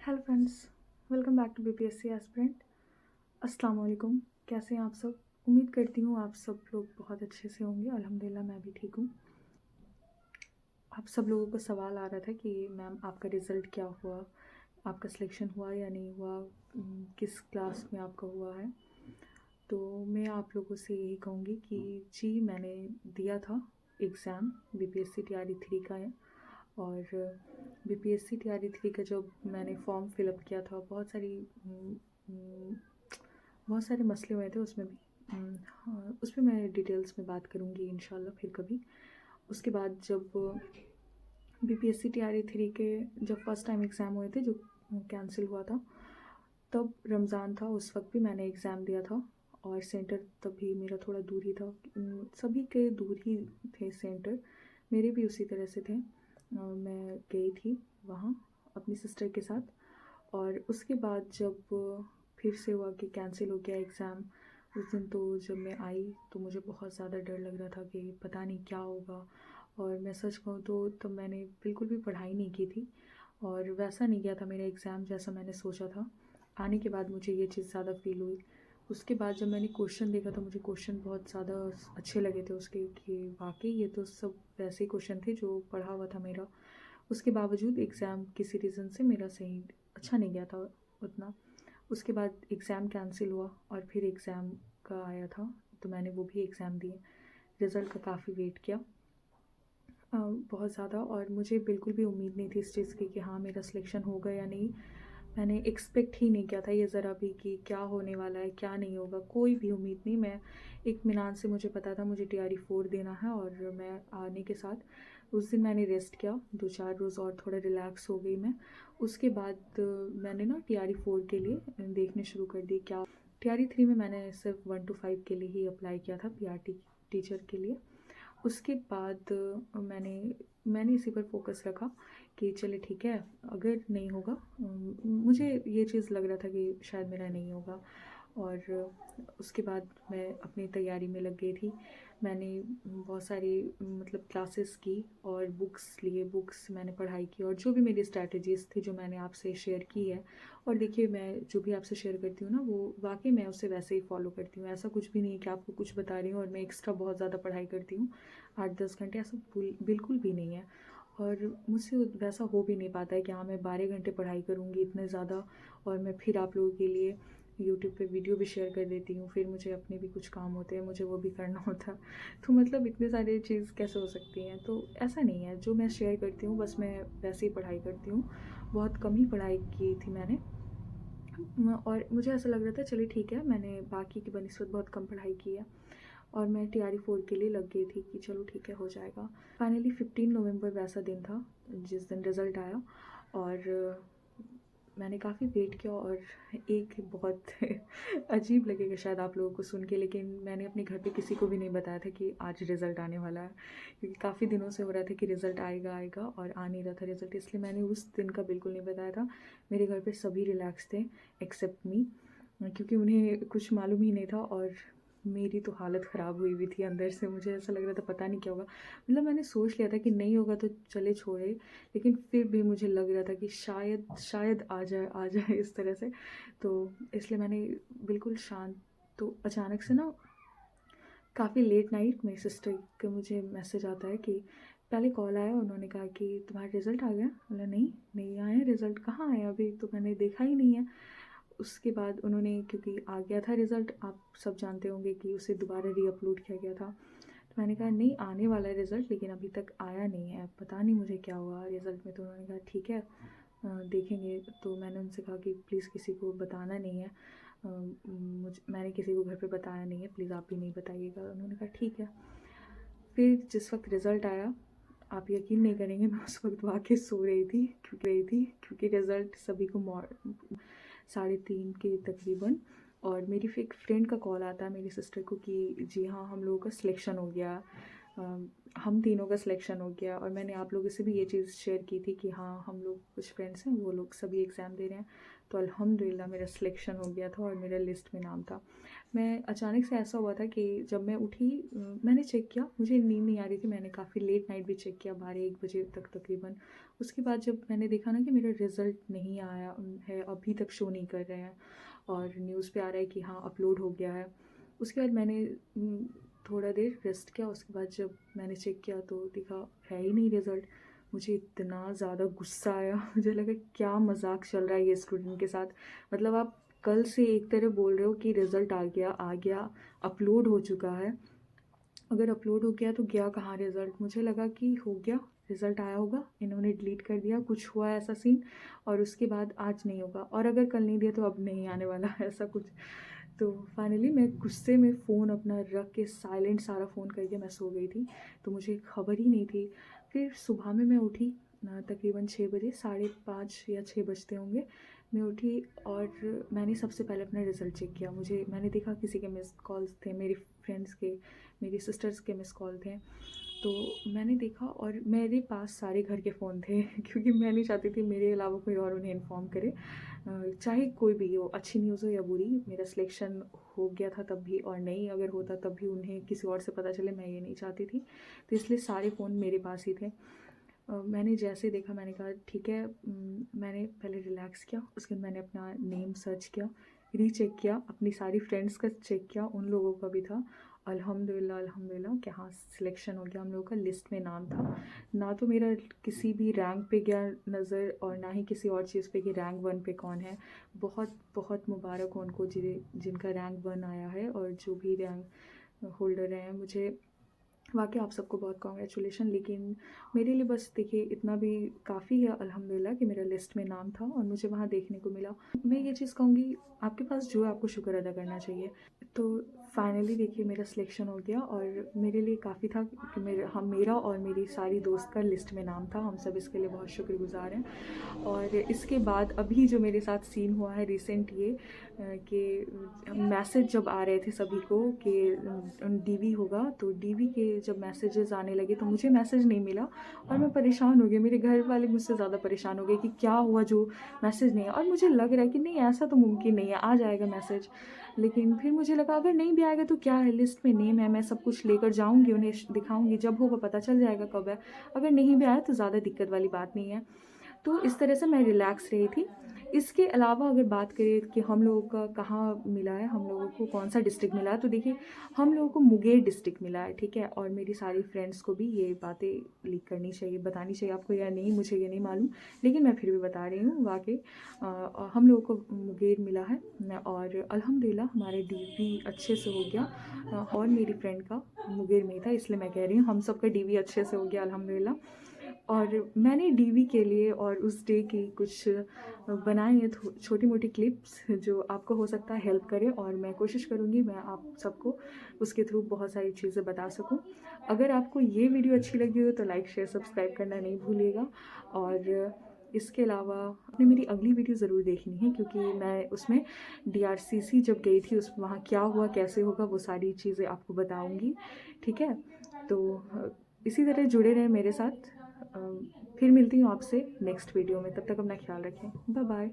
Hello friends, welcome back to BPSC aspirant. अस्सलाम वालेकुम। कैसे हैं आप सब? उम्मीद करती हूँ आप सब लोग बहुत अच्छे से होंगे। अल्हम्दुलिल्लाह मैं भी ठीक हूँ। आप सब लोगों को सवाल आ रहा था कि मैम आपका रिज़ल्ट क्या हुआ, आपका सिलेक्शन हुआ या नहीं हुआ, किस क्लास में आपका हुआ है। तो मैं आप लोगों से यही कहूँगी कि जी मैंने दिया था एग्ज़ाम, बीपीएससी टीआरई 3 का है। और बीपीएससी टीआरई 3 का जब मैंने फॉर्म फिलअप किया था, बहुत सारे मसले हुए थे उसमें भी। हाँ, उस पर मैं डिटेल्स में बात करूँगी इंशाल्लाह फिर कभी। उसके बाद जब बीपीएससी टीआरई 3 के जब फर्स्ट टाइम एग्ज़ाम हुए थे जो कैंसिल हुआ था, तब रमज़ान था, उस वक्त भी मैंने एग्ज़ाम दिया था। और सेंटर तब भी मेरा थोड़ा दूर ही था, सभी के दूर ही थे सेंटर, मेरे भी उसी तरह से थे। मैं गई थी वहाँ अपनी सिस्टर के साथ। और उसके बाद जब फिर से हुआ कि कैंसिल हो गया एग्ज़ाम, उस दिन तो जब मैं आई तो मुझे बहुत ज़्यादा डर लग रहा था कि पता नहीं क्या होगा। और मैं सच कहूँ तो तब मैंने बिल्कुल भी पढ़ाई नहीं की थी और वैसा नहीं गया था मेरा एग्ज़ाम जैसा मैंने सोचा था। आने के बाद मुझे ये चीज़ ज़्यादा फ़ील हुई। उसके बाद जब मैंने क्वेश्चन देखा तो मुझे क्वेश्चन बहुत ज़्यादा अच्छे लगे थे उसके, कि वाकई ये तो सब वैसे ही क्वेश्चन थे जो पढ़ा हुआ था मेरा। उसके बावजूद एग्ज़ाम किसी रीज़न से मेरा सही अच्छा नहीं गया था उतना। उसके बाद एग्ज़ाम कैंसिल हुआ और फिर एग्ज़ाम का आया था, तो मैंने वो भी एग्ज़ाम दिए। रिज़ल्ट का काफ़ी वेट किया बहुत ज़्यादा, और मुझे बिल्कुल भी उम्मीद नहीं थी इस चीज़ की कि हाँ मेरा सिलेक्शन होगा या नहीं। मैंने एक्सपेक्ट ही नहीं किया था ये ज़रा भी कि क्या होने वाला है क्या नहीं होगा, कोई भी उम्मीद नहीं। मैं इत्मीनान से मुझे पता था मुझे टीआरई 4 देना है, और मैं आने के साथ उस दिन मैंने रेस्ट किया 2-4 रोज़ और थोड़ा रिलैक्स हो गई मैं। उसके बाद मैंने ना टीआरई 4 के लिए देखने शुरू कर दी क्या। टीआरई 3 में मैंने सिर्फ 1 to 5 के लिए ही अप्लाई किया था, पीआरटी टीचर के लिए। उसके बाद मैंने इसी पर फोकस रखा कि चले ठीक है, अगर नहीं होगा, मुझे ये चीज़ लग रहा था कि शायद मेरा नहीं होगा। और उसके बाद मैं अपनी तैयारी में लग गई थी। मैंने बहुत सारी मतलब क्लासेस की और बुक्स मैंने पढ़ाई की, और जो भी मेरी स्ट्रैटेजीज़ थी जो मैंने आपसे शेयर की है। और देखिए मैं जो भी आपसे शेयर करती हूँ ना, वो वाकई मैं उसे वैसे ही फॉलो करती हूँ। ऐसा कुछ भी नहीं है कि आपको कुछ बता रही हूँ और मैं एक्स्ट्रा बहुत ज़्यादा पढ़ाई करती हूँ 8-10 घंटे, ऐसा बिल्कुल भी नहीं है। और मुझसे वैसा हो भी नहीं पाता है कि हाँ मैं 12 घंटे पढ़ाई करूँगी इतने ज़्यादा, और मैं फिर आप लोगों के लिए यूट्यूब पे वीडियो भी शेयर कर देती हूँ, फिर मुझे अपने भी कुछ काम होते हैं, मुझे वो भी करना होता है। तो मतलब इतने सारे चीज़ कैसे हो सकती हैं? तो ऐसा नहीं है, जो मैं शेयर करती हूँ बस मैं वैसे ही पढ़ाई करती हूँ। बहुत कम ही पढ़ाई की थी मैंने। और मुझे ऐसा लग रहा था चलिए ठीक है, मैंने बाकी की बनिस्बत बहुत कम पढ़ाई की है, और मैं टीआरई 4 के लिए लग गई थी कि चलो ठीक है हो जाएगा। फाइनली 15 नवंबर वैसा दिन था जिस दिन रिज़ल्ट आया, और मैंने काफ़ी वेट किया। और एक बहुत अजीब लगेगा शायद आप लोगों को सुन के, लेकिन मैंने अपने घर पे किसी को भी नहीं बताया था कि आज रिज़ल्ट आने वाला है, क्योंकि काफ़ी दिनों से हो रहा था कि रिज़ल्ट आएगा आएगा और आ नहीं रहा था रिज़ल्ट, इसलिए मैंने उस दिन का बिल्कुल नहीं बताया था। मेरे घर पे सभी रिलैक्स थे एक्सेप्ट मी, क्योंकि उन्हें कुछ मालूम ही नहीं था। और मेरी तो हालत ख़राब हुई हुई थी अंदर से, मुझे ऐसा लग रहा था पता नहीं क्या होगा। मतलब मैंने सोच लिया था कि नहीं होगा तो चले छोड़े, लेकिन फिर भी मुझे लग रहा था कि शायद शायद आ जाए इस तरह से। तो इसलिए मैंने बिल्कुल शांत। तो अचानक से ना काफ़ी लेट नाइट मेरी सिस्टर का मुझे मैसेज आता है कि पहले कॉल आया, उन्होंने कहा कि तुम्हारा रिज़ल्ट आ गया। बोला नहीं नहीं आया रिज़ल्ट, कहाँ आया अभी तो मैंने देखा ही नहीं है। उसके बाद उन्होंने, क्योंकि आ गया था रिज़ल्ट, आप सब जानते होंगे कि उसे दोबारा रीअपलोड किया गया था। तो मैंने कहा नहीं आने वाला है रिज़ल्ट, लेकिन अभी तक आया नहीं है, पता नहीं मुझे क्या हुआ रिज़ल्ट में। तो उन्होंने कहा ठीक है देखेंगे। तो मैंने उनसे कहा कि प्लीज़ किसी को बताना नहीं है, मैंने किसी को घर पे बताया नहीं है, प्लीज़ आप भी नहीं बताइएगा। उन्होंने कहा ठीक है। फिर जिस वक्त रिज़ल्ट आया, आप यकीन नहीं करेंगे मैं उस वक्त वाकई सो रही थी, क्योंकि रिज़ल्ट सभी को 3:30 के तकरीबन। और मेरी फिर एक फ्रेंड का कॉल आता है मेरी सिस्टर को कि जी हाँ हम लोगों का सिलेक्शन हो गया हम तीनों का सिलेक्शन हो गया और मैंने आप लोगों से भी ये चीज़ शेयर की थी कि हाँ हम लोग कुछ फ्रेंड्स हैं वो लोग सभी एग्ज़ाम दे रहे हैं। तो अल्हम्दुलिल्लाह मेरा सिलेक्शन हो गया था और मेरा लिस्ट में नाम था। मैं अचानक से ऐसा हुआ था कि जब मैं उठी मैंने चेक किया, मुझे नींद नहीं आ रही थी, मैंने काफ़ी लेट नाइट भी चेक किया 12-1 बजे तक तकरीबन। उसके बाद जब मैंने देखा ना कि मेरा रिज़ल्ट नहीं आया है, अभी तक शो नहीं कर रहे हैं और न्यूज़ पे आ रहा है कि हाँ अपलोड हो गया है। उसके बाद मैंने थोड़ा देर रेस्ट किया, उसके बाद जब मैंने चेक किया तो देखा है ही नहीं रिज़ल्ट। मुझे इतना ज़्यादा गुस्सा आया मुझे लगा क्या मजाक चल रहा है ये स्टूडेंट के साथ। मतलब आप कल से एक तरह बोल रहे हो कि रिज़ल्ट आ गया, अपलोड हो चुका है। अगर अपलोड हो गया तो गया कहाँ रिज़ल्ट? मुझे लगा कि हो गया, रिज़ल्ट आया होगा, इन्होंने डिलीट कर दिया, कुछ हुआ ऐसा सीन और उसके बाद आज नहीं होगा और अगर कल नहीं दिया तो अब नहीं आने वाला ऐसा कुछ। तो फाइनली मैं गुस्से में फ़ोन अपना रख के साइलेंट सारा फ़ोन करके मैं सो गई थी। तो मुझे खबर ही नहीं थी। फिर सुबह में मैं उठी तकरीबन 6 बजे, 5:30 या 6 बजते होंगे। मैं उठी और मैंने सबसे पहले अपना रिज़ल्ट चेक किया। मैंने देखा किसी के मिस्ड कॉल्स थे, मेरी फ्रेंड्स के, मेरी सिस्टर्स के मिस्ड कॉल थे। तो मैंने देखा और मेरे पास सारे घर के फ़ोन थे क्योंकि मैं नहीं चाहती थी मेरे अलावा कोई और उन्हें इन्फॉर्म करे। चाहे कोई भी हो, अच्छी न्यूज़ हो या बुरी, मेरा सिलेक्शन हो गया था तब भी और नहीं अगर होता तब भी उन्हें किसी और से पता चले, मैं ये नहीं चाहती थी। तो इसलिए सारे फ़ोन मेरे पास ही थे। मैंने जैसे देखा मैंने कहा ठीक है। मैंने पहले रिलैक्स किया, उसके बाद मैंने अपना नेम सर्च किया, रीचेक किया, अपनी सारी फ्रेंड्स का चेक किया, उन लोगों का भी था। अल्हम्दुलिल्लाह अल्हम्दुलिल्लाह कि हाँ सिलेक्शन हो गया, हम लोगों का लिस्ट में नाम था। ना तो मेरा किसी भी रैंक पे गया नज़र और ना ही किसी और चीज़ पे कि रैंक 1 पे कौन है। बहुत बहुत मुबारक हो उनको जिनका रैंक 1 आया है और जो भी रैंक होल्डर रहे हैं। मुझे वाक़ई आप सबको बहुत कांग्रेचुलेशन। लेकिन मेरे लिए बस देखिए इतना भी काफ़ी है अल्हम्दुलिल्लाह कि मेरा लिस्ट में नाम था और मुझे वहाँ देखने को मिला। मैं ये चीज़ कहूँगी आपके पास जो है आपको शुक्र अदा करना चाहिए। तो फाइनली देखिए मेरा सिलेक्शन हो गया और मेरे लिए काफ़ी था कि मेरा और मेरी सारी दोस्त का लिस्ट में नाम था। हम सब इसके लिए बहुत शुक्रगुज़ार हैं। और इसके बाद अभी जो मेरे साथ सीन हुआ है रिसेंट ये कि मैसेज जब आ रहे थे सभी को कि डीवी होगा, तो डीवी के जब मैसेजेस आने लगे तो मुझे मैसेज नहीं मिला और मैं परेशान हो गई। मेरे घर वाले मुझसे ज़्यादा परेशान हो गए कि क्या हुआ जो मैसेज नहीं है। और मुझे लग रहा है कि नहीं ऐसा तो मुमकिन नहीं है, आ जाएगा मैसेज। लेकिन फिर मुझे लगा अगर नहीं भी आएगा तो क्या है, लिस्ट में नेम है, मैं सब कुछ लेकर जाऊँगी, उन्हें दिखाऊँगी, जब होगा पता चल जाएगा कब है। अगर नहीं भी आया तो ज़्यादा दिक्कत वाली बात नहीं है। तो इस तरह से मैं रिलैक्स रही थी। इसके अलावा अगर बात करें कि हम लोगों का कहाँ मिला है, हम लोगों को कौन-सा डिस्ट्रिक्ट मिला है, तो देखिए हम लोगों को मुंगेर डिस्ट्रिक्ट मिला है, ठीक है? और मेरी सारी फ्रेंड्स को भी ये बातें लीक करनी चाहिए, बतानी चाहिए आपको या नहीं मुझे ये नहीं मालूम, लेकिन मैं फिर भी बता रही हूँ। वाक़ई हम लोगों को मुंगेर मिला है और अल्हम्दुलिल्लाह हमारे डीवी अच्छे से हो गया। और मेरी फ्रेंड का मुंगेर में ही था, इसलिए मैं कह रही हूँ हम सबका डीवी अच्छे से हो गया अल्हम्दुलिल्लाह। और मैंने डीवी के लिए और उस डे की कुछ बनाए हैं छोटी मोटी क्लिप्स जो आपको हो सकता है हेल्प करे और मैं कोशिश करूँगी मैं आप सबको उसके थ्रू बहुत सारी चीज़ें बता सकूँ। अगर आपको ये वीडियो अच्छी लगी हो तो लाइक शेयर सब्सक्राइब करना नहीं भूलिएगा। और इसके अलावा आपने मेरी अगली वीडियो ज़रूर देखनी है क्योंकि मैं उसमें DRCC जब गई थी उस वहाँ क्या हुआ कैसे होगा वो सारी चीज़ें आपको बताऊँगी, ठीक है? तो इसी तरह जुड़े रहें मेरे साथ। फिर मिलती हूँ आपसे नेक्स्ट वीडियो में, तब तक अपना ख्याल रखें। Bye bye.